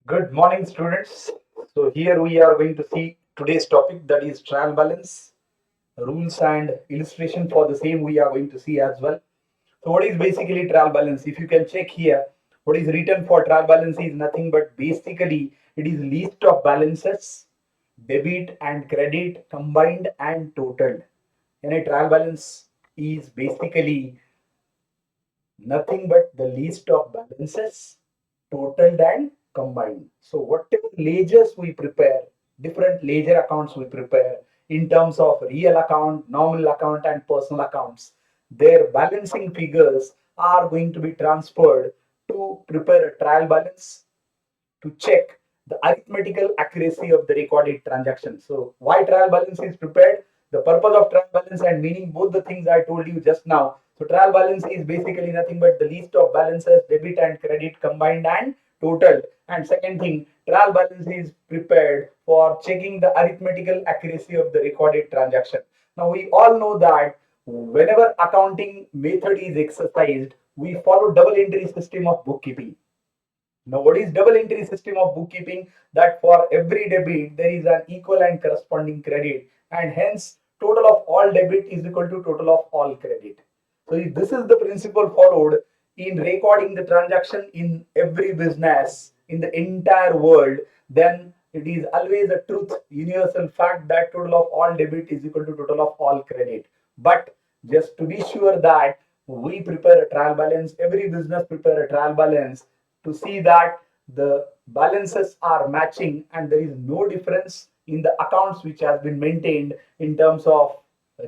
Good morning, students. So, here we are going to see today's topic, that is trial balance, rules and illustration for the same we are going to see as well. So, what is basically trial balance? If you can check here, what is written for trial balance is nothing but basically it is list of balances, debit and credit combined and totaled. And a trial balance is basically nothing but the list of balances totaled and combined. So whatever ledgers we prepare, different ledger accounts we prepare in terms of real account, nominal account and personal accounts, their balancing figures are going to be transferred to prepare a trial balance to check the arithmetical accuracy of the recorded transaction. So why trial balance is prepared? The purpose of trial balance and meaning both the things I told you just now. So trial balance is basically nothing but the list of balances, debit and credit combined and total. And second thing, trial balance is prepared for checking the arithmetical accuracy of the recorded transaction. Now we all know that whenever accounting method is exercised, we follow double entry system of bookkeeping. Now, what is double entry system of bookkeeping? That for every debit there is an equal and corresponding credit, and hence total of all debit is equal to total of all credit. So, if this is the principle followed in recording the transaction in every business in the entire world, then it is always a truth, universal fact that total of all debit is equal to total of all credit. But just to be sure that we prepare a trial balance, every business prepare a trial balance to see that the balances are matching and there is no difference in the accounts which has been maintained in terms of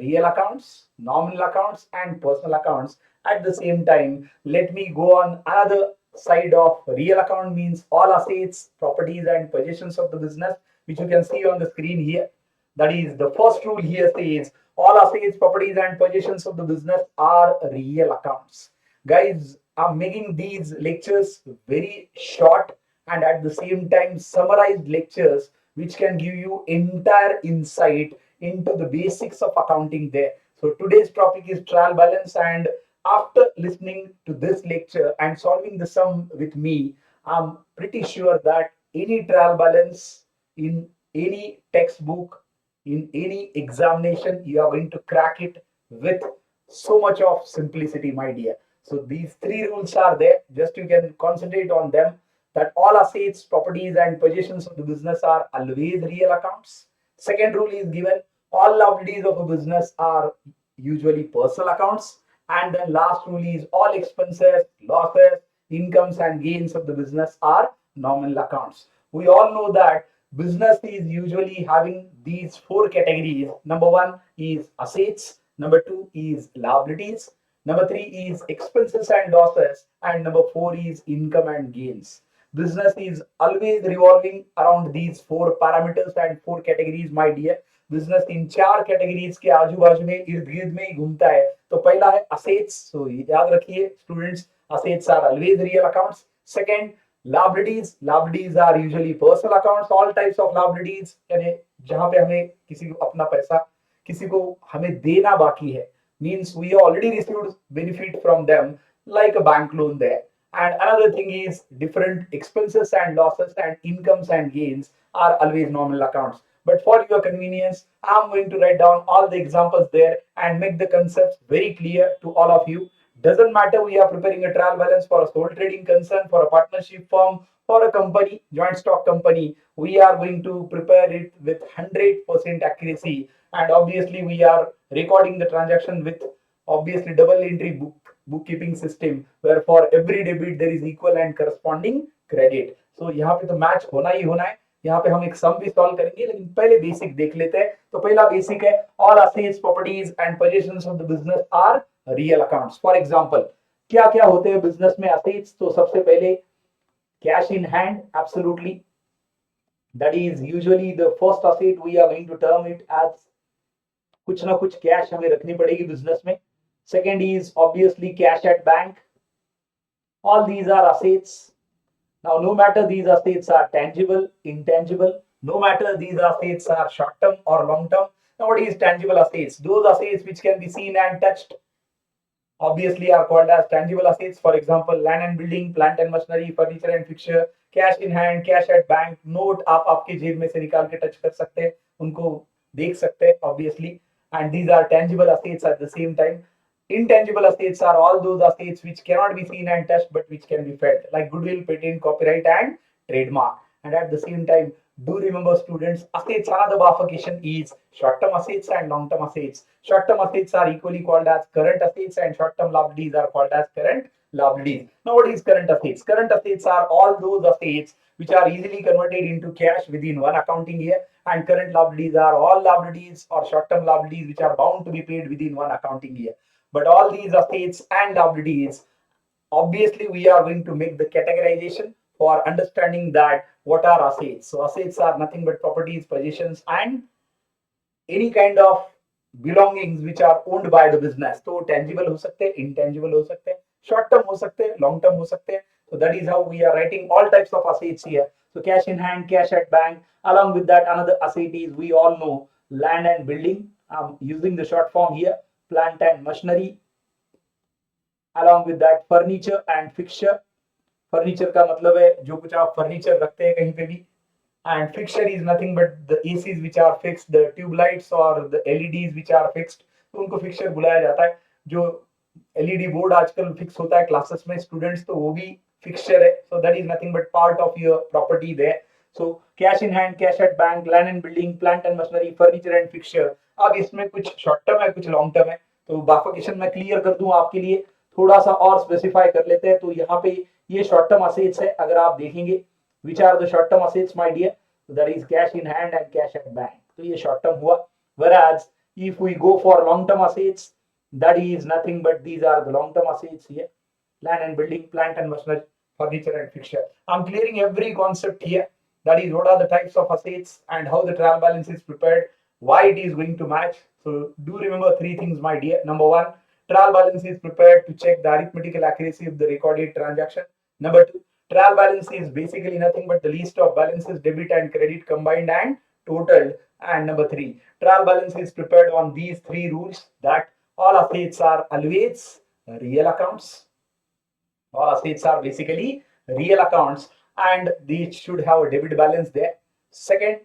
real accounts, nominal accounts and personal accounts. At the same time, let me go on another side of real account, means all assets, properties and possessions of the business, which you can see on the screen here. That is, the first rule here says all assets, properties and possessions of the business are real accounts. Guys, I'm making these lectures very short and at the same time summarized lectures which can give you entire insight into the basics of accounting there. So today's topic is trial balance, and after listening to this lecture and solving the sum with me, I'm pretty sure that any trial balance in any textbook, in any examination, you are going to crack it with so much of simplicity, my dear. So these three rules are there. Just you can concentrate on them. That all assets, properties, and possessions of the business are always real accounts. Second rule is given: all liabilities of a business are usually personal accounts. And then last rule is all expenses, losses, incomes, and gains of the business are nominal accounts. We all know that business is usually having these four categories. Number one is assets, number two is liabilities, number three is expenses and losses, and number four is income and gains. Business is always revolving around these four parameters and four categories, my dear. Business in चार categories के आजू बाजू में इर्द गिर्द में ही घूमता है. तो पहला है असेट्स. सो याद रखिए students, assets are always real accounts. Second, liabilities. Liabilities are usually personal accounts. All types of liabilities, यानी जहां पे हमें किसी को अपना पैसा किसी को हमें देना बाकी है, means we already received benefit from them, like a bank loan there. And another thing is different expenses and losses and incomes and gains are always nominal accounts. But for your convenience, I'm going to write down all the examples there and make the concepts very clear to all of you. Doesn't matter we are preparing a trial balance for a sole trading concern, for a partnership firm, for a company, joint stock company, we are going to prepare it with 100% accuracy. And obviously, we are recording the transaction with obviously double entry bookkeeping system, where for every debit there is equal and corresponding credit. So यहाँ पे तो match होना ही होना है. यहाँ पे हम एक सम भी सॉल्व करेंगे, लेकिन पहले बेसिक देख लेते हैं. तो पहला बेसिक है, all assets, properties and positions of the business are real accounts. For example, क्या क्या होते हैं बिजनेस में असेट्स? तो सबसे पहले cash in hand, absolutely. That is usually the first asset, we are going to term it as कुछ ना कुछ कैश हमें रखनी पड़ेगी बिजनेस में. Second is obviously cash at bank. All these are assets. Now, no matter these assets are tangible, intangible, no matter these assets are short term or long term. Now, what is tangible assets? Those assets which can be seen and touched. obviously are called as tangible assets. For example, land and building, plant and machinery, furniture and fixture, cash in hand, cash at bank, note आप आपके जेब में से निकाल के touch कर सकते हैं, उनको देख सकते हैं obviously, and these are tangible assets at the same time. Intangible assets are all those assets which cannot be seen and touched but which can be felt, like goodwill, patent, copyright, and trademark. And at the same time, do remember students, assets, another bifurcation is short-term assets and long-term assets. Short-term assets are equally called as current assets and short-term liabilities are called as current liabilities. Now what is current assets? Current assets are all those assets which are easily converted into cash within one accounting year, and current liabilities are all liabilities or short-term liabilities which are bound to be paid within one accounting year. But all these assets and liabilities, obviously we are going to make the categorization for understanding that what are assets. So assets are nothing but properties, possessions, and any kind of belongings which are owned by the business. तो tangible हो सकते हैं, intangible हो सकते हैं, short term हो सकते हैं, long term हो सकते हैं. So that is how we are writing all types of assets here. So cash in hand, cash at bank. Along with that, another asset is, we all know, land and building. I'm using the short form here, plant and machinery. Along with that, furniture and fixture. Furniture का मतलब है जो कुछ आप furniture रखते हैं कहीं पे भी, and fixture is nothing but the ACs which are fixed, the tube lights or the LEDs which are fixed, तो उनको fixture बुलाया जाता है. जो LED बोर्ड आजकल फिक्स होता है क्लासेस में स्टूडेंट्स, तो वो भी fixture है. So that is nothing but part of your property there. So cash in hand, cash at bank, land and building, plant and machinery, furniture and fixture. अब इसमें कुछ शॉर्ट टर्म है, कुछ लॉन्ग टर्म है, तो bifurcation मैं clear कर दूं आपके लिए, थोड़ा सा और स्पेसिफाई कर लेते हैं. तो यहाँ पे ये शॉर्ट टर्म असेट्स है. अगर आप देखेंगे which are the short term assets my dear, so that is cash in hand and cash at bank, तो ये short term हुआ. Whereas if we go for long term assets, that is nothing but these are the long term assets here, land and building, plant and machinery, furniture and fixture. I'm clearing every concept here, that is what are the types of assets and how the trial balance is prepared, why it is going to match. So do remember three things my dear. Number one, trial balance is prepared to check the arithmetical accuracy of the recorded transaction. Number two, trial balance is basically nothing but the list of balances, debit and credit combined and totaled. And number three, trial balance is prepared on these three rules, that all assets are always real accounts. All assets are basically real accounts and they should have a debit balance there. Second,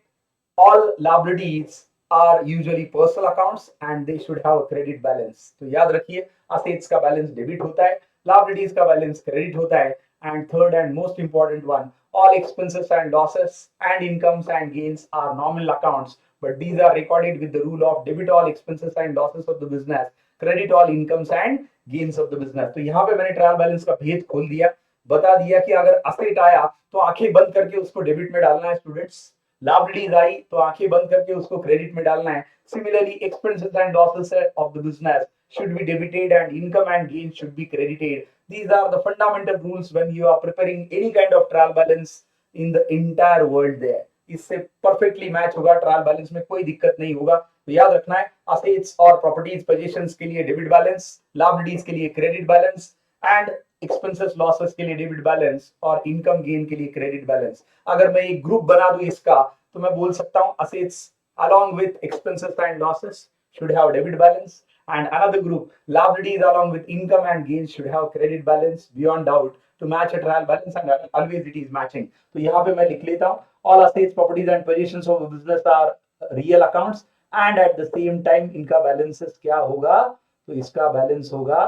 all liabilities are usually personal accounts and they should have a credit balance. तो याद रखिए, assets का balance debit होता है, liabilities का balance credit होता है. And third and most important one, all expenses and losses and incomes and gains are nominal accounts, but these are recorded with the rule of debit all expenses and losses of the business, credit all incomes and gains of the business. तो यहाँ पे मैंने trial balance का भेद खोल दिया, बता दिया कि अगर असेट आया तो आंखें बंद करके उसको डेबिट में डालना है स्टूडेंट्स, लाइबिलिटीज आई तो आंखें बंद करके उसको क्रेडिट में डालना है. Similarly, expenses and losses of the business should be debited and income and gains should be credited. These are the fundamental rules when you are preparing any kind of trial balance in the entire world there. इससे perfectly match होगा, trial balance में कोई दिक्कत नहीं होगा. तो याद रखना है, असेट्स और प्रॉपर्टीज पोजीशंस के लिए डेबिट बैलेंस, लायबिलिटीज के लिए credit balance, and expenses losses के लिए डेबिट बैलेंस और इनकम गेन के लिए क्रेडिट बैलेंस. अगर मैं एक ग्रुप बना दूं इसका, तो मैं बोल सकता हूं assets along with expenses and losses should have debit balance, and another group, liabilities along with income and gains should have credit balance beyond doubt to match a trial balance, and always it is matching. तो यहाँ पे मैं लिख लेता हूँ, all assets, properties and positions of a business are real accounts and at the same time इनका balances क्या होगा, तो इसका balance होगा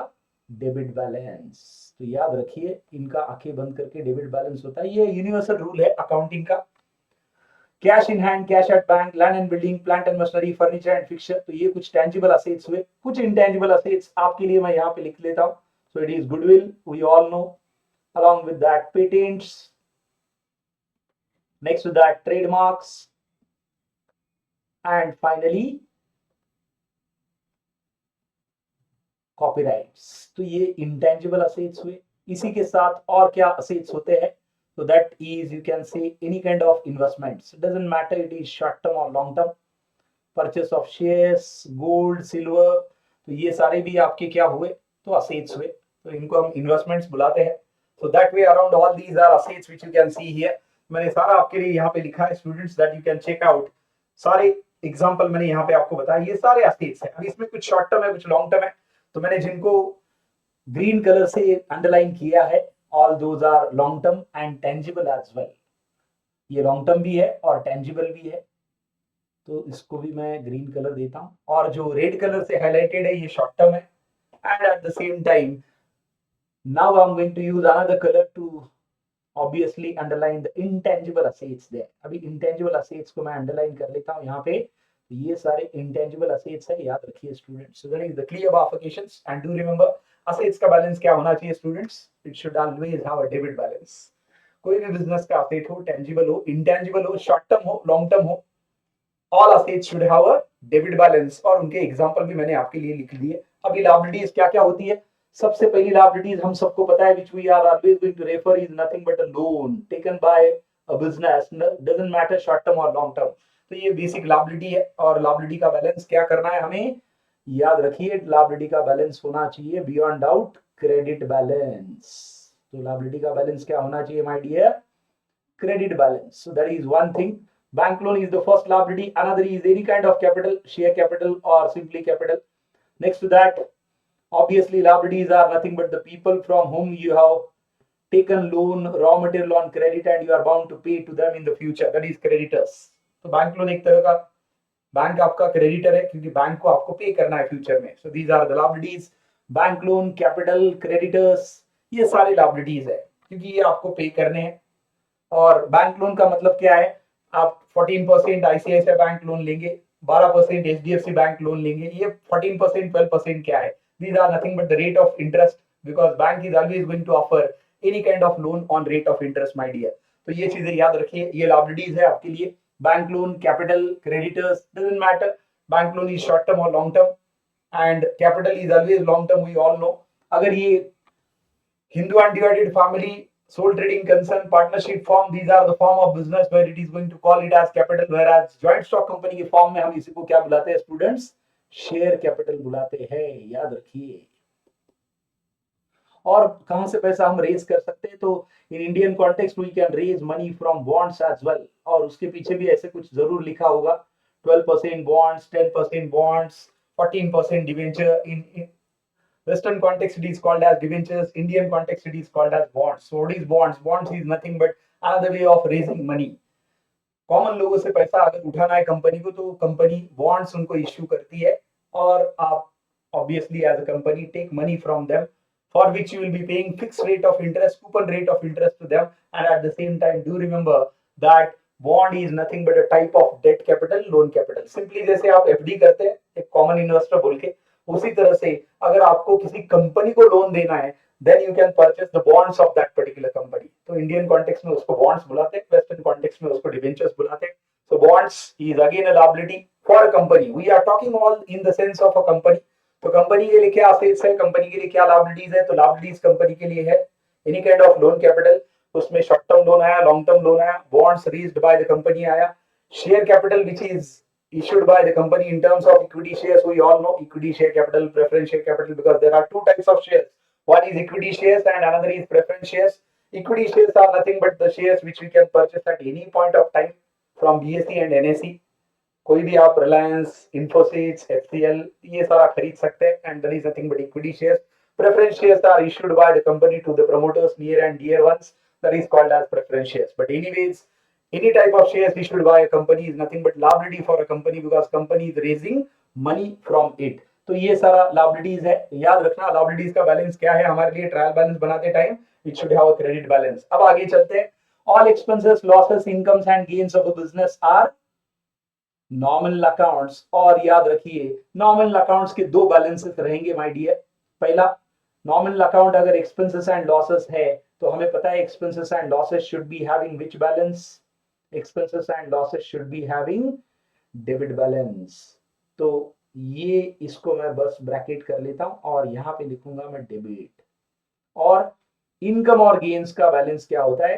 डेबिट बैलेंस. तो याद रखिए, इनका आंखें बंद करके डेबिट बैलेंस होता है. ये यूनिवर्सल रूल है अकाउंटिंग का. Cash in hand, cash at bank, land and building, plant and machinery, furniture and fixer. तो ये कुछ टेंजिबल असेट्स हुए. कुछ इंटेंजिबल असेट्स आपके लिए मैं यहाँ पे लिख लेता हूँ. So it is goodwill, we all know. along with that, patents. Next to that, trademarks. And finally, copyrights. तो ये इंटेंजिबल असेट्स हुए. इसी के साथ और क्या असेट्स होते हैं? So that is, you can say, any kind of investments. It doesn't matter it is short term or long term. Purchase of shares, gold, silver. तो ये सारे भी आपके क्या हुए? तो assets हुए. तो इनको हम investments बुलाते हैं. So that way around all these are assets which you can see here. मैंने सारा आपके लिए यहाँ पे लिखा है students, that you can check out. सारे एग्जाम्पल मैंने यहाँ पे आपको बताया, ये सारे assets हैं. अब इसमें कुछ शॉर्ट टर्म है, कुछ लॉन्ग टर्म है. तो मैंने जिनको ग्रीन कलर से अंडरलाइन किया है, all those are long term and tangible as well. ये लॉन्ग टर्म भी है और टेंजिबल भी है, तो इसको भी मैं ग्रीन कलर देता हूं। और जो रेड कलर से हाईलाइटेड है ये शॉर्ट टर्म है, and at the same time now I am going to use another colour to obviously underline the intangible assets there. अभी इंटेंजिबल असेट्स को मैं अंडरलाइन कर लेता हूं यहाँ पे। ये सारे इंटेंजिबल असेट्स है, याद रखिए students. So that is the clear bifurcations and do remember assets का बैलेंस क्या होना चाहिए students? It should always have a debit balance. कोई भी बिजनेस का असेट हो, टेंजिबल हो, इंटेंजिबल हो, शॉर्ट टर्म हो, लॉन्ग टर्म हो, all assets should have a debit balance. और उनके एग्जांपल भी मैंने आपके लिए लिख दिए। अभी लायबिलिटीज क्या क्या होती है? सबसे पहली लायबिलिटीज हम सबको पता है, which we are always going to refer, is nothing but a loan taken by a business, doesn't matter short term or long term। तो ये बेसिक लायबिलिटी है। और लायबिलिटी का बैलेंस क्या करना है हमें? याद रखिए, लायबिलिटी का बैलेंस होना चाहिए बियॉन्ड डाउट क्रेडिट बैलेंस। तो लायबिलिटी का बैलेंस क्या होना चाहिए my dear? Credit balance। So that is one thing। Bank loan is the first liability। Another is any kind of capital, share capital or simply capital। Next to that, obviously liabilities are nothing but the people from whom you have taken loan, raw material on credit, and you are bound to pay to them in the future। That is creditors। तो bank loan एक तरह का, bank आपका creditor है क्योंकि bank को आपको पे करना है फ्यूचर में। So these are the liabilities. Bank loan, capital, creditors, ये सारे लायबिलिटीज है क्योंकि ये आपको पे करने हैं। और बैंक लोन का मतलब क्या है? आप 14% आईसीआईसीआई बैंक लोन लेंगे, 12% एचडीएफसी बैंक लोन लेंगे। ये 14% 12% क्या है? These are nothing but the rate of interest, because bank is always going to offer any kind of loan on rate of interest my dear. तो ये चीजें याद रखिए, ये लायबिलिटीज है आपके लिए। Bank loan, capital, creditors, doesn't matter. Bank loan is short term और long term, and capital is always long term, we all know. अगर ये Hindu undivided family, sole trading concern, partnership form, these are the form of business where it is going to call it as capital, whereas joint stock company के form में हम इसी को क्या बुलाते हैं स्टूडेंट्स? शेयर कैपिटल बुलाते हैं, याद रखिए। और कहां से पैसा हम रेज कर सकते हैं? तो in Indian context we can raise money from bonds as well. और उसके पीछे भी ऐसे कुछ जरूर लिखा होगा, 12% bonds, 10% bonds, 14% debenture. In Western context it is called as debentures, Indian context it is called as bonds। So what is bonds? Bonds is nothing but another way of raising money। Common लोगों से पैसा अगर उठाना है company को, तो company bonds उनको issue करती है, और आप obviously as a company take money from them, for which you will be paying fix rate of interest, coupon rate of interest to them. And at the same time do remember that bond is nothing but a type of debt capital, loan capital. Simply जैसे आप FD करते हैं एक common investor बोल के, उसी तरह से अगर आपको किसी कंपनी को लोन देना है, then you can purchase the bonds of that particular company। तो इंडियन कॉन्टेक्स्ट में उसको bonds बुलाते हैं, वेस्टर्न कॉन्टेक्स्ट में उसको डिबेंचर्स बुलाते हैं। So bonds is again a liability for a company। We are talking all in the sense of a company। तो कंपनी के लिए क्या assets है, कंपनी के लिए क्या liabilities है? तो liabilities कंपनी के लिए है any kind of loan capital। उसमें शॉर्ट टर्म लोन आया, लॉन्ग टर्म लोन आया, bonds raised by the company आया, share capital which is issued by the company in terms of equity shares। We all know equity share capital, preference share capital, because there are two types of shares। One is equity shares and another is preference shares। Equity shares are nothing but the shares which we can purchase at any point of time from BSE and NSE। कोई भी आप Reliance, Infosys, HCL, ये सारा खरीद सकते हैं, and that is nothing but equity shares. Preference shares are issued by the company to the promoters, near and dear ones। That is called as preference shares। But anyways, any type of shares issued by a company is nothing but liability for a company, because company is raising money from it। तो ये सारा liabilities है, याद रखना। liabilities का balance क्या है हमारे लिए ट्रायल बैलेंस बनाते time? It should have a credit balance. अब आगे चलते हैं। All expenses, losses, incomes and gains of a business are nominal accounts. और याद रखिए, नॉमिनल अकाउंट्स के दो बैलेंसेस रहेंगे माय डियर। पहला, नॉमिनल अकाउंट अगर एक्सपेंसेस एंड लॉसेस है, तो हमें पता है expenses and losses should be having which balance? Expenses and losses should be having debit balance. तो ये इसको मैं बस ब्रैकेट कर लेता हूं और यहां पे लिखूंगा मैं डेबिट। और इनकम और गेन्स का बैलेंस क्या होता है?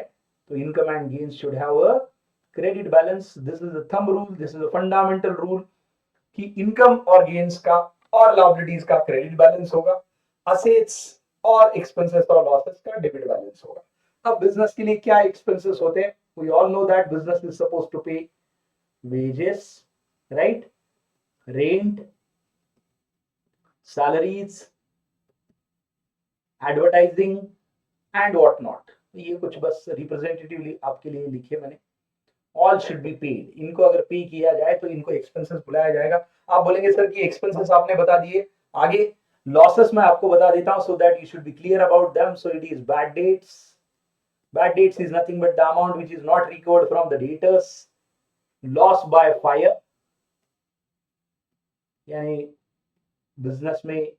तो income and gains should have a credit balance. This is a thumb rule, this is a fundamental rule कि इनकम और गेन्स का और लायबिलिटीज का क्रेडिट बैलेंस होगा, असेट्स और एक्सपेंसेस और लॉसेस का डेबिट बैलेंस होगा। अब बिजनेस के लिए क्या एक्सपेंसेस होते हैं? We all know that business is suppose to pay wages, right? Rent, salaries, advertising and what not. ये कुछ बस रिप्रेजेंटेटिवली आपके लिए लिखे मैंने। ऑल शुड बी पेड, इनको अगर पे किया जाए तो इनको एक्सपेंसेस बुलाया जाएगा। आप बोलेंगे सर कि एक्सपेंसेस आपने बता दिए, आगे लॉसेस मैं आपको बता देता हूं so that you should be clear about them. So it is bad debts. Bad debts is nothing but the amount which is not recovered from the debtors. Loss by fire, यानी business में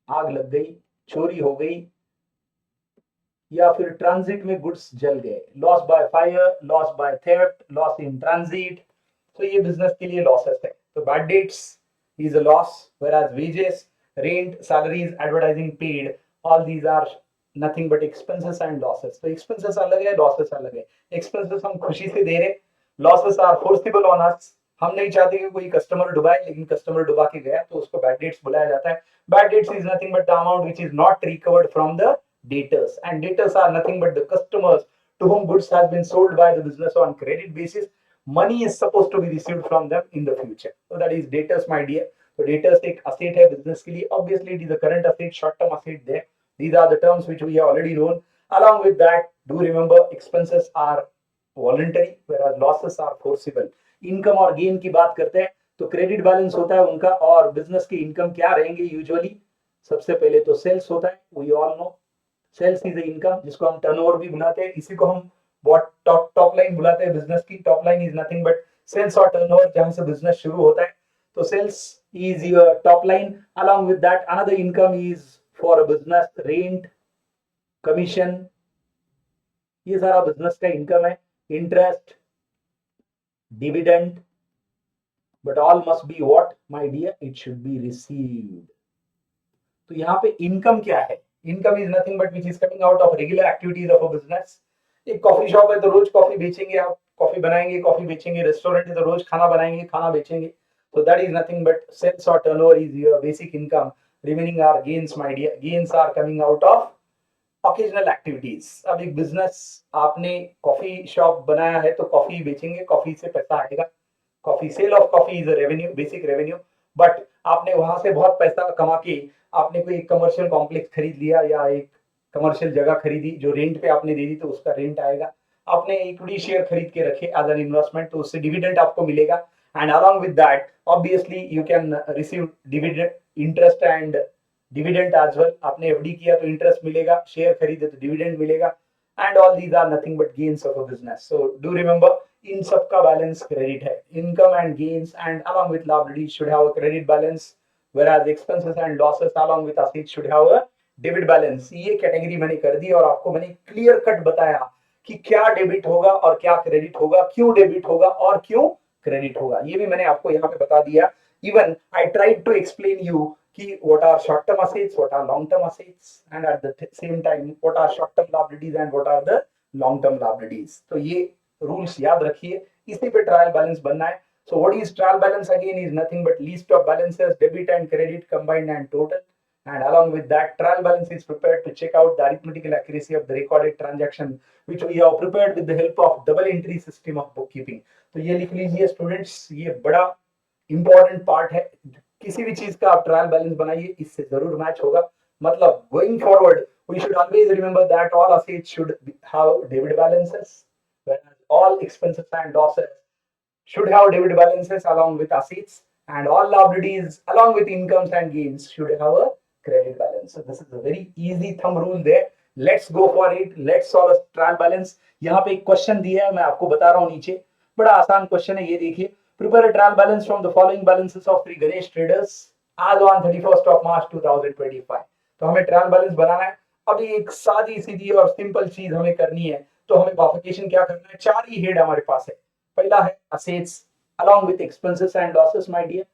आग लग गई, चोरी हो गई, या फिर ट्रांजिट में गुड्स जल गए। Loss by fire, loss by theft, loss in transit. तो ये बिजनेस के लिए लॉसेस है। तो bad debts is a loss, whereas wages, rent, salaries, advertising paid, all these are nothing but expenses and losses। तो expenses अलग है, losses अलग है। expenses हम खुशी से दे रहे, losses are forcible on us। हम नहीं चाहते कि कोई कस्टमर डुबाए, लेकिन कस्टमर डुबा के गया तो उसको बैड डेट्स बुलाया जाता है। Bad debts is nothing but the amount which is not recovered from the debtors, and debtors are nothing but the customers to whom goods has been sold by the business on credit basis। money is supposed to be received from them in the future, so that is debtors my dear। so debtors एक asset है business के लिए, obviously it is a current asset, short term asset there। these are the terms which we have already known। along with that, do remember expenses are voluntary whereas losses are forcible। Income और gain की बात करते हैं तो credit balance होता है उनका, और बिजनेस के इनकम क्या रहेंगे यूजुअली। सबसे पहले तो सेल्स होता है, we all know sales is income, जिसको हम टर्नओवर भी बुलाते हैं। इसी को हम टॉप लाइन बुलाते हैं बिजनेस की। Top line is nothing but sales और टर्नओवर, जहां से बिजनेस शुरू होता है। तो sales is your top line. along with that another income is for a business rent, commission, ये सारा बिजनेस का इनकम है। Interest, dividend, but all must be what my dear, it should be received. तो यहाँ पे income क्या है? Income is nothing but which is coming out of regular activities of a business. एक कॉफी शॉप है तो रोज coffee बेचेंगे आप, कॉफी बनाएंगे, कॉफी बेचेंगे। रेस्टोरेंट है तो रोज खाना बनाएंगे, खाना बेचेंगे। so that is nothing but sales or turnover is your basic income। remaining are gains my dear, gains are coming out of occasional activities। अब एक बिजनेस, आपने कॉफी शॉप बनाया है तो कॉफी बेचेंगे, कॉफी से पैसा आएगा। Coffee, sale of coffee is a revenue, basic revenue. But आपने वहां से बहुत पैसा कमा के आपने कोई कमर्शियल कॉम्प्लेक्स खरीद लिया या एक कमर्शियल जगह खरीदी जो रेंट पे आपने दे दी, तो उसका रेंट आएगा। आपने इक्विटी शेयर खरीद के रखे एज एन इन्वेस्टमेंट, तो उससे डिविडेंड आपको मिलेगा। And along with that obviously you can receive dividend, interest and dividend as well. आपने एफडी किया तो इंटरेस्ट मिलेगा, शेयर खरीदे तो डिविडेंड मिलेगा। And all these are nothing but gains of a business. So do remember, इन सब का बैलेंस क्रेडिट है। Income and gains and along with liabilities should have a credit balance, whereas expenses and losses along with assets should have a debit balance. ये category मैंने कर दी और आपको मैंने क्लियर कट बताया कि क्या डेबिट होगा और क्या क्रेडिट होगा, क्यों डेबिट होगा और क्यों क्रेडिट होगा, ये भी मैंने आपको यहाँ पे बता दिया। Even I tried to explain you कि what are short term assets, what are long term assets, and at the same time what are short term liabilities and what are the long term liabilities। तो ये rules याद रखिए, इसी पे trial balance बनना है। So what is trial balance again is nothing but list of balances, debit and credit combined and total। And along with that, trial balance is prepared to check out the arithmetical accuracy of the recorded transaction, which we have prepared with the help of double entry system of bookkeeping। तो ये लिख लीजिए students, ये बड़ा important part है। किसी भी चीज का आप ट्रायल बैलेंस बनाइए, इससे जरूर मैच होगा। मतलब going forward we should always remember that all assets should have debit balances, whereas all expenses and losses should have debit balances along with assets, and all liabilities along with incomes and gains should have a credit balance। So this is a very easy thumb rule there। Let's go for it, let's solve a trial balance। यहाँ पे एक question दिया है, मैं आपको बता रहा हूँ नीचे, बड़ा आसान क्वेश्चन है, ये देखिए। Prepare a trial balance from the following balances of three Ganesh traders as on 31st of March 2025। तो हमें ट्रायल बैलेंस बनाना है। अभी एक सादी सीधी और सिंपल चीज हमें करनी है, तो हमें बाइफिकेशन क्या करना है, चार ही हेड हमारे पास है। पहला है assets along with expenses and losses my dear।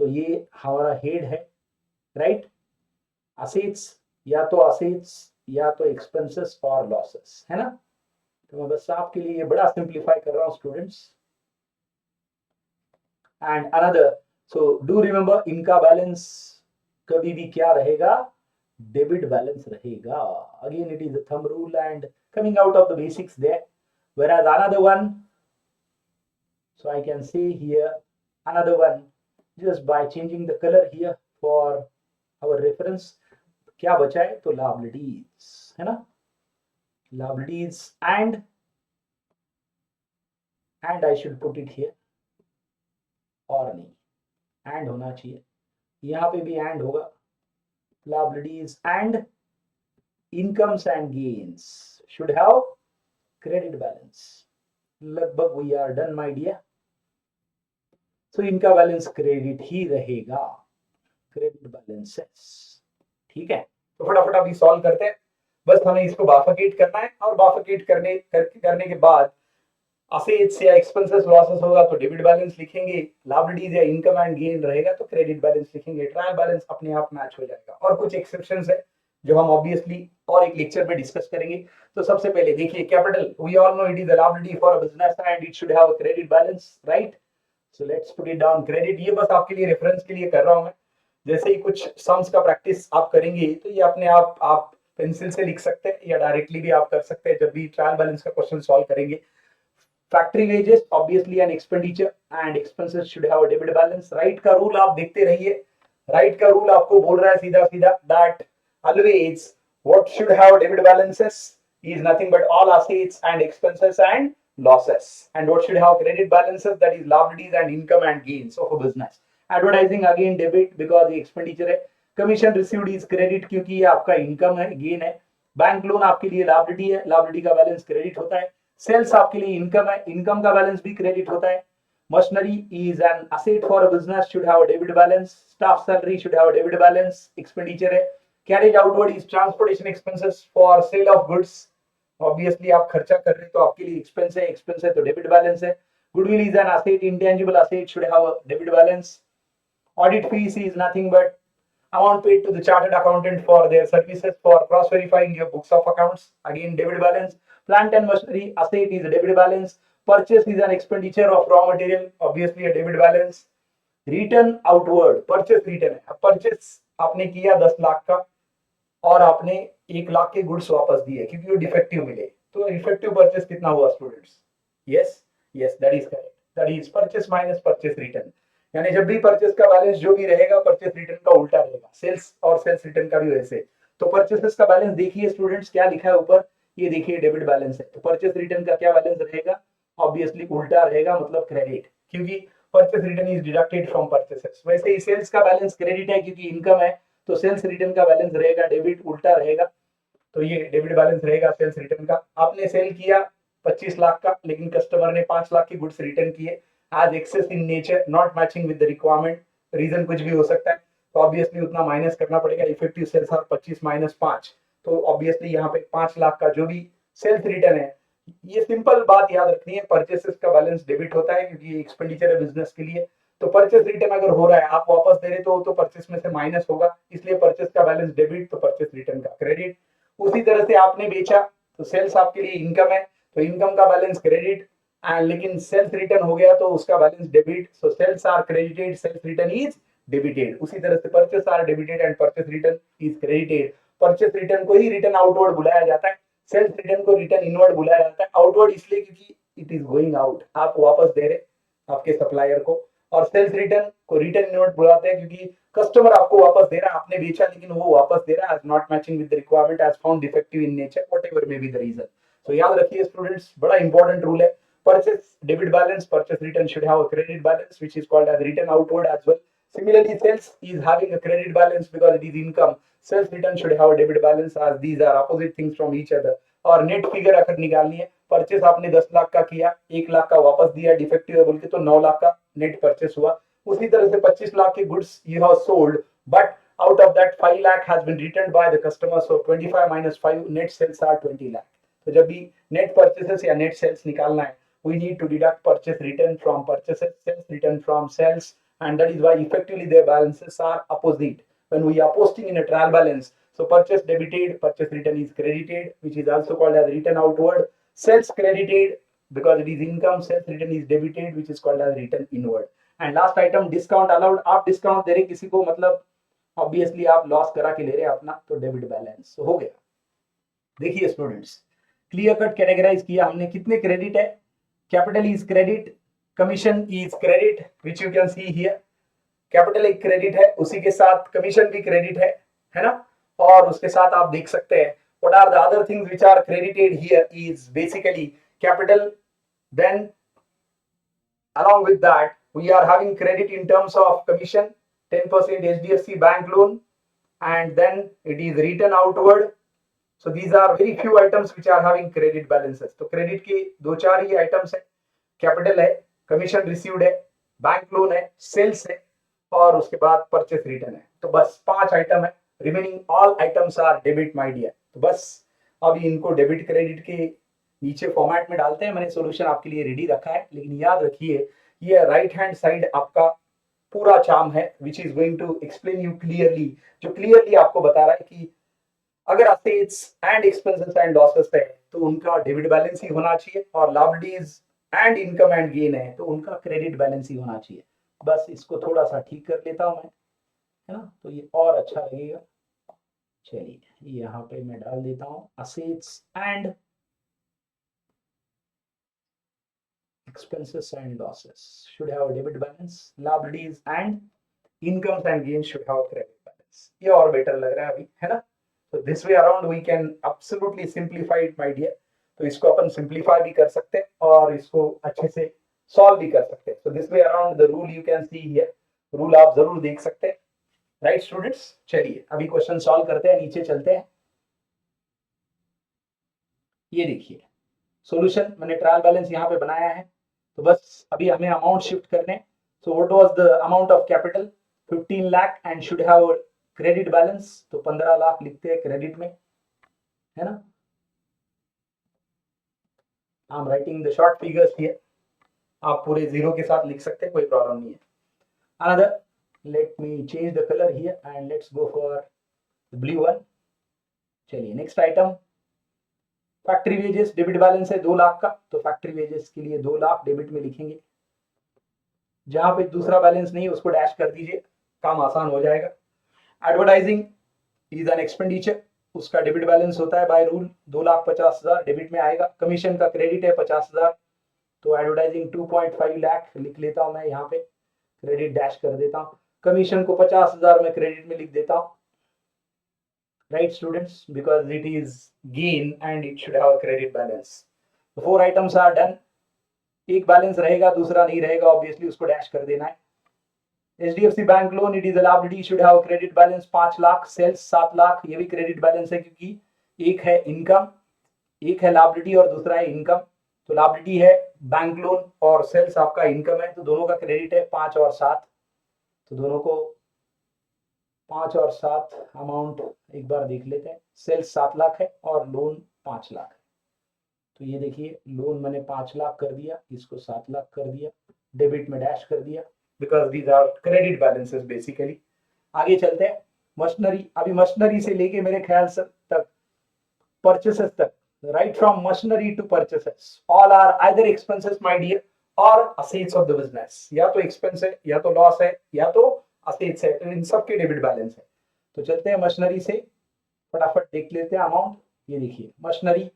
तो ये हमारा हेड है, राइट। असेट्स, या तो असेट्स या तो एक्सपेंसेस और लॉसेस, है ना। तो मैं बस आपके लिए बड़ा सिंप्लीफाई कर रहा हूं students. And another, so do remember, इनका बैलेंस कभी भी क्या रहेगा, डेबिट बैलेंस रहेगा। Again it is a thumb rule and coming out of the basics there. whereas another one, so I can say here another one just by changing the color here for our reference। क्या बचा है, तो liabilities है ना, liabilities and I should put it here, और नहीं and होना चाहिए, यहाँ पे भी एंड होगा, liabilities and incomes and gains should have credit balance. लगभग we are done my dear. So इनका बैलेंस क्रेडिट ही रहेगा, क्रेडिट बैलेंसेस, ठीक है। तो फटाफट अभी सॉल्व करते हैं, बस हमें इसको बाफिकेट करना है, और बाफिकेट करने के बाद असेट्स या एक्सपेंसेस लॉसेस होगा तो डेबिट बैलेंस लिखेंगे, लायबिलिटीज या इनकम एंड गेन रहेगा तो क्रेडिट बैलेंस लिखेंगे, ट्रायल बैलेंस अपने आप मैच हो जाएगा। और कुछ एक्सेप्शंस है जो हम ऑब्वियसली और एक लेक्चर में डिस्कस करेंगे। तो सबसे पहले देखिए, capital V all no it is a liability for a business and it should have a credit balance, right. So let's put it down credit, ये बस आपके लिए रेफरेंस के लिए कर रहा हूं मैं। जैसे ही कुछ सम्स का प्रैक्टिस आप करेंगे तो ये अपने आप पेंसिल से लिख सकते हैं या डायरेक्टली भी आप कर सकते हैं जब भी ट्रायल बैलेंस का क्वेश्चन सॉल्व करेंगे। Factory wages obviously an expenditure and expenses should have a debit balance. Right का रूल आप देखते रहिए, राइट का रूल आपको बोल रहा है सीधा सीधा that always what should have debit balances is nothing but all assets and expenses and losses, and what should have credit balances, that is liabilities and income and gains of a business. Advertising again debit because ये expenditure है, commission received is credit क्योंकि ये आपका income है, gain है, bank loan आपके लिए liability है, liability का बैलेंस क्रेडिट होता है, सेल्स आपके लिए इनकम है, इनकम का बैलेंस भी क्रेडिट होता है, machinery is an asset for a business should have a debit balance, staff salary should have a debit balance, expenditure है, carriage outward is transportation expenses for sale of goods, obviously आप खर्चा कर रहे हैं तो आपके लिए एक्सपेंस है तो डेबिट बैलेंस है, goodwill is an asset, intangible asset should have a debit balance, audit fees is nothing but amount paid to the chartered accountant for their services for cross verifying your books of accounts, again debit balance, plant and machinery asset is a debit balance, purchase is an expenditure of raw material, obviously a debit balance, return outward purchase return है, purchase आपने किया 10 लाख का और आपने 1 लाख के goods वापस दिए क्योंकि वो डिफेक्टिव मिले, तो इफेक्टिव परचेस कितना हुआ students, yes yes that is correct, that is purchase minus purchase return, यानी जब भी परचेस का बैलेंस जो भी रहेगा परचेस रिटर्न का उल्टा रहेगा, सेल्स और सेल्स रिटर्न का भी वैसे। तो परचेसेस का बैलेंस देखिए स्टूडेंट्स क्या लिखा है ऊपर, ये देखिए डेबिट बैलेंस है, तो परचेस रिटर्न का क्या बैलेंस रहेगा, ऑब्वियसली उल्टा रहेगा मतलब क्रेडिट, क्योंकि purchase return is deducted from purchases. वैसे ही सेल्स का बैलेंस क्रेडिट है क्योंकि इनकम है, तो सेल्स रिटर्न का बैलेंस रहेगा डेबिट, उल्टा रहेगा, तो ये डेबिट बैलेंस रहेगा सेल्स रिटर्न का। आपने सेल किया 25 लाख का लेकिन कस्टमर ने 5 लाख की गुड्स रिटर्न किए, आज excess in nature not matching with the requirement, reason कुछ भी हो सकता है, तो ऑब्वियसली उतना माइनस करना पड़ेगा, इफेक्टिव सेल्स आर 25 माइनस 5, तो ऑब्वियसली यहाँ पे 5 लाख का जो भी सेल्स रिटर्न है, ये सिंपल बात याद रखनी है, परचेसेस का बैलेंस डेबिट होता है क्योंकि एक्सपेंडिचर है बिजनेस के लिए, तो परचेस रिटर्न अगर हो रहा है आप वापस दे रहे तो परचेस में से माइनस होगा, इसलिए परचेस का बैलेंस डेबिट तो परचेस रिटर्न का क्रेडिट। उसी तरह से आपने बेचा तो सेल्स आपके लिए इनकम है, तो इनकम का बैलेंस क्रेडिट, लेकिन सेल्स रिटर्न हो गया तो उसका balance debit, so sales are credited sales return is debited. उसी तरह से purchase are debited and purchase return is credited. Purchase return को ही रिटर्न आउटवर्ड बुलाया जाता है, सेल्स रिटर्न को रिटर्न इनवर्ड बुलाया जाता है, आउटवर्ड इसलिए क्योंकि इट इज गोइंग आउट, आप वापस दे रहे आपके सप्लायर को, और सेल्स रिटर्न को रिटर्न इनवर्ड बुलाते हैं क्योंकि कस्टमर आपको वापस दे रहा है, आपने बेचा लेकिन वो वापस दे रहा है, as not matching with the requirement, as found defective in nature, whatever may be the reason. So याद रखिए स्टूडेंट्स, बड़ा इंपॉर्टेंट रूल है, purchase debit balance, purchase return should have a credit balance which is called as return outward as well. Similarly, sales is having a credit balance because it is income. Sales return should have a debit balance as these are opposite things from each other. और net figure अगर निकालनी है, purchase आपने 10 लाख का किया, 1 लाख का वापस दिया डिफेक्टिव है बोल के, तो 9 लाख का नेट परचेस हुआ। उसी तरह से 25 लाख के goods you have sold, but out of that 5 lakh has been returned by the customer, so 25 minus 5 net sales are 20 lakh. तो जब भी नेट परचेसेस या नेट सेल्स निकालना है, we need to deduct purchase return from purchases, sales return from sales, and that is why effectively their balances are opposite when we are posting in a trial balance. So purchase debited, purchase return is credited, which is also called as return outward. Sales credited because it is income, sales return is debited, which is called as return inward. And last item, discount allowed. आप discount दे रहे किसी को, मतलब obviously आप loss करा के ले रहे हैं अपना, तो डेबिट बैलेंस हो गया। देखिए स्टूडेंट्स, क्लियर कट कैटेगराइज किया हमने, कितने क्रेडिट है, capital is credit, commission is credit which you can see here, capital एक क्रेडिट है, उसी के साथ कमीशन भी क्रेडिट है ना, और उसके साथ आप देख सकते हैं what are the other things which are credited here is basically capital. Then along with that we are having credit in terms of commission, 10% HDFC bank loan, and then it is written outward. So these are very few items which are having credit balances. तो credit के दो चार ही items है, capital है, commission received है, bank loan है, sales है, और उसके बाद purchase return है. तो बस 5 आइटम है, remaining all items are debit my dear. तो बस अभी इनको डेबिट क्रेडिट के नीचे फॉर्मेट में डालते हैं. मैंने सोल्यूशन आपके लिए रेडी रखा है, लेकिन याद रखिए ये राइट हैंड साइड आपका पूरा चार्म है which is going to explain you clearly, जो क्लियरली आपको बता रहा है कि अगर assets and expenses and losses है तो उनका डेबिट बैलेंस ही होना चाहिए, और liabilities and income and gain है तो उनका क्रेडिट बैलेंस ही होना चाहिए. बस इसको थोड़ा सा ठीक कर लेता हूं मैं, है ना, तो ये और अच्छा लगेगा. चलिए यहाँ पे मैं डाल देता हूँ assets and expenses and losses should have a debit balance, liabilities and incomes and gains should have a credit balance. ये और बेटर लग रहा है अभी, है ना. तो this way around we can absolutely simplify it my dear. तो इसको अपन सिंप्लीफाई भी कर सकते हैं और इसको अच्छे से सॉल्व भी कर सकते हैं. तो this way around the rule you can see here, rule आप जरूर देख सकते हैं. राइट स्टूडेंट्स, चलिए अभी क्वेश्चन सॉल्व करते हैं, नीचे चलते हैं. ये देखिए सॉल्यूशन मैंने ट्रायल बैलेंस यहाँ पे बनाया है. तो बस अभी हमें अमाउंट शिफ्ट करने. So what was the amount of capital, 15 lakh and should have credit balance. तो 15 लाख लिखते हैं क्रेडिट में, है ना. I am writing the short figures here. आप पूरे जीरो के साथ लिख सकते हैं, कोई प्रॉब्लम नहीं है. Another, let me change the colour here and let's go for the blue one. चलिए next item, factory wages debit balance है 2 लाख का. तो फैक्ट्री वेजेस के लिए 2 लाख डेबिट में लिखेंगे. जहां पे दूसरा बैलेंस नहीं है उसको डैश कर दीजिए, काम आसान हो जाएगा. एडवर्टाइजिंग इज एन एक्सपेंडिचर, उसका डेबिट बैलेंस होता है बाय रूल 2,50,000 डेबिट में आएगा. कमीशन का क्रेडिट है 50,000, तो एडवर्टाइजिंग 2.5 लाख लिख लेता हूं मैं यहाँ पे, क्रेडिट डैश कर देता हूँ. कमीशन को 50,000 में क्रेडिट में लिख देता हूँ. right students, because it is gain and it should have a credit balance. The 4 items are done. एक बैलेंस रहेगा दूसरा नहीं रहेगा, ऑब्वियसली उसको डैश कर देना है. HDFC bank loan it is a liability, should have credit balance 5 lakh. Sales 7 lakh, ये भी क्रेडिट बैलेंस है क्योंकि एक है इनकम, एक है लायबिलिटी और दूसरा है इनकम. तो लायबिलिटी है बैंक लोन और सेल्स आपका इनकम है, तो दोनों का क्रेडिट है 5 और 7. तो दोनों को 5 और 7 अमाउंट एक बार देख लेते हैं. सेल्स 7 लाख है और लोन 5 लाख है. तो ये देखिए लोन मैंने 5 लाख कर दिया, इसको 7 लाख कर दिया, डेबिट में डैश कर दिया, because these are credit balances basically. आगे चलते हैं. मशीनरी, अभी मशीनरी से लेके मेरे ख्याल से तक परचेसेस तक, right from machinery to purchases, all are either expenses my dear और असेट्स ऑफ द बिजनेस. या तो एक्सपेंस है, या तो लॉस है, या तो असेट्स है. तो इन सब के डेबिट बैलेंस है. तो चलते हैं मशीनरी से, फटाफट देख लेते हैं अमाउंट. ये देखिए machinery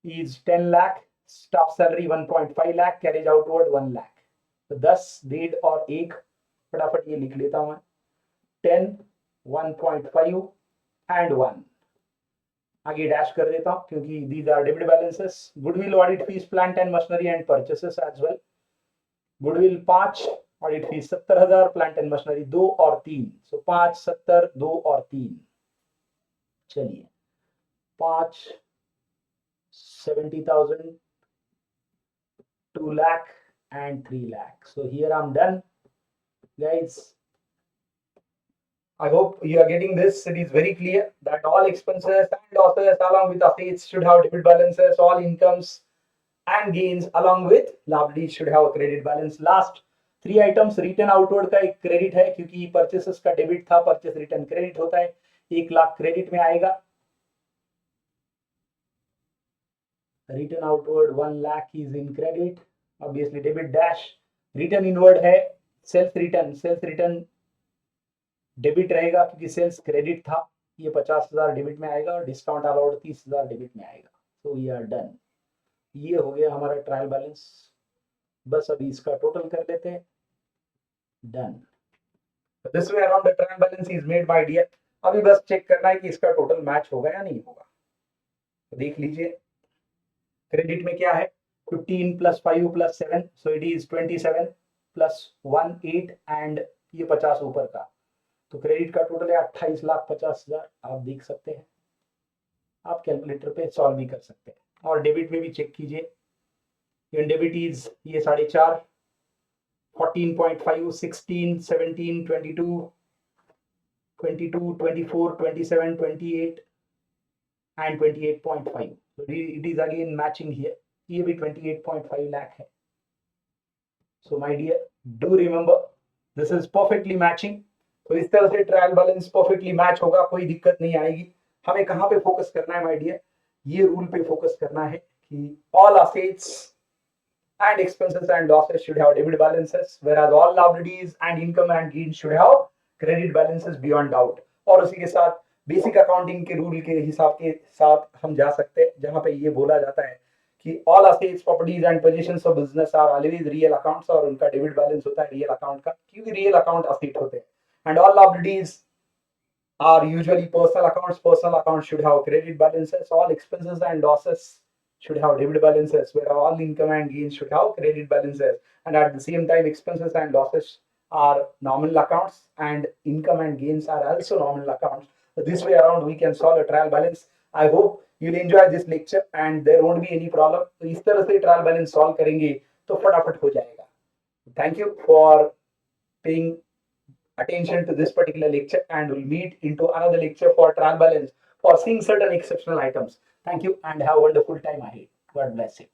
is 10 lakh, staff salary 1.5 lakh, carriage outward 1 lakh. तो 10, 1.5 और 1, फटाफट ये लिख लेता हूं मैं. 10, 1.5 एंड 1. आगे डैश कर देता हूं क्योंकि these are debit balances. Goodwill, audit fees, plant and machinery and purchases as well. Goodwill 5, audit fees 70,000, plant and machinery 2 और 3. सो 5, 70, 2 और 3. चलिए 5, 70,000, 2 lakh and 3 lakh. So here I'm done, guys. I hope you are getting this. It is very clear that all expenses and losses along with assets should have debit balances. All incomes and gains along with liabilities should have a credit balance. Last 3 items, return outward का एक credit है क्योंकि purchases का debit था, purchase return credit होता है. 1 lakh credit में आएगा. Return outward 1 lakh is in credit, obviously debit dash. Return inward है sales return, sales return debit रहेगा क्योंकि सेल्स क्रेडिट था. ये 50,000 डेबिट में आएगा और डिस्काउंट अलाउड 30,000 डेबिट में आएगा. तो वी आर डन. ये हो गया हमारा ट्रायल बैलेंस. बस अभी इसका टोटल कर लेते हैं. Done. This way around the trial balance is made by dear. अभी बस चेक करना है कि इसका टोटल मैच होगा या नहीं होगा। तो देख लीजिए क्रेडिट में क्या है 15 + 5 + 7 सो इट इज 27 + 1 8 एंड ये 50 ऊपर का, तो क्रेडिट का टोटल है 28,50,000। आप देख सकते हैं, आप कैलकुलेटर पे सॉल्व भी कर सकते हैं। और डेबिट में भी चेक कीजिए, डेबिट इज ये 4.5, 14.5, 16, 17, 22, 22, 24, 27, 28 and 28.5, so it is again matching here, ये भी 28.5 lakh है। So my dear, do remember this is perfectly matching। तो इस तरह से ट्रायल बैलेंस परफेक्टली मैच होगा, कोई दिक्कत नहीं आएगी। हमें कहाँ पे फोकस करना है माय डियर, ये रूल पे फोकस करना है कि all assets and expenses and losses should have debit balances, whereas all liabilities and income and gains should have credit balances beyond doubt। और उसी के साथ बेसिक अकाउंटिंग के रूल के हिसाब के साथ हम जा सकते हैं, जहां पे ये बोला जाता है कि all assets, properties and possessions of business are always real accounts, और उनका डेबिट बैलेंस होता है रियल अकाउंट का, क्योंकि रियल अकाउंट असेट होते हैं। and all liabilities are usually personal accounts, personal accounts should have credit balances, all expenses and losses should have debit balances, where all income and gains should have credit balances, and at the same time expenses and losses are nominal accounts and income and gains are also nominal accounts। So this way around we can solve a trial balance। I hope you'll enjoy this lecture and there won't be any problem। तो इस तरह से trial balance solve करेंगे तो फटाफट हो जाएगा। Thank you for paying attention to this particular lecture, and we'll meet into another lecture for trial balance for seeing certain exceptional items। Thank you and have a wonderful time ahead। God bless you।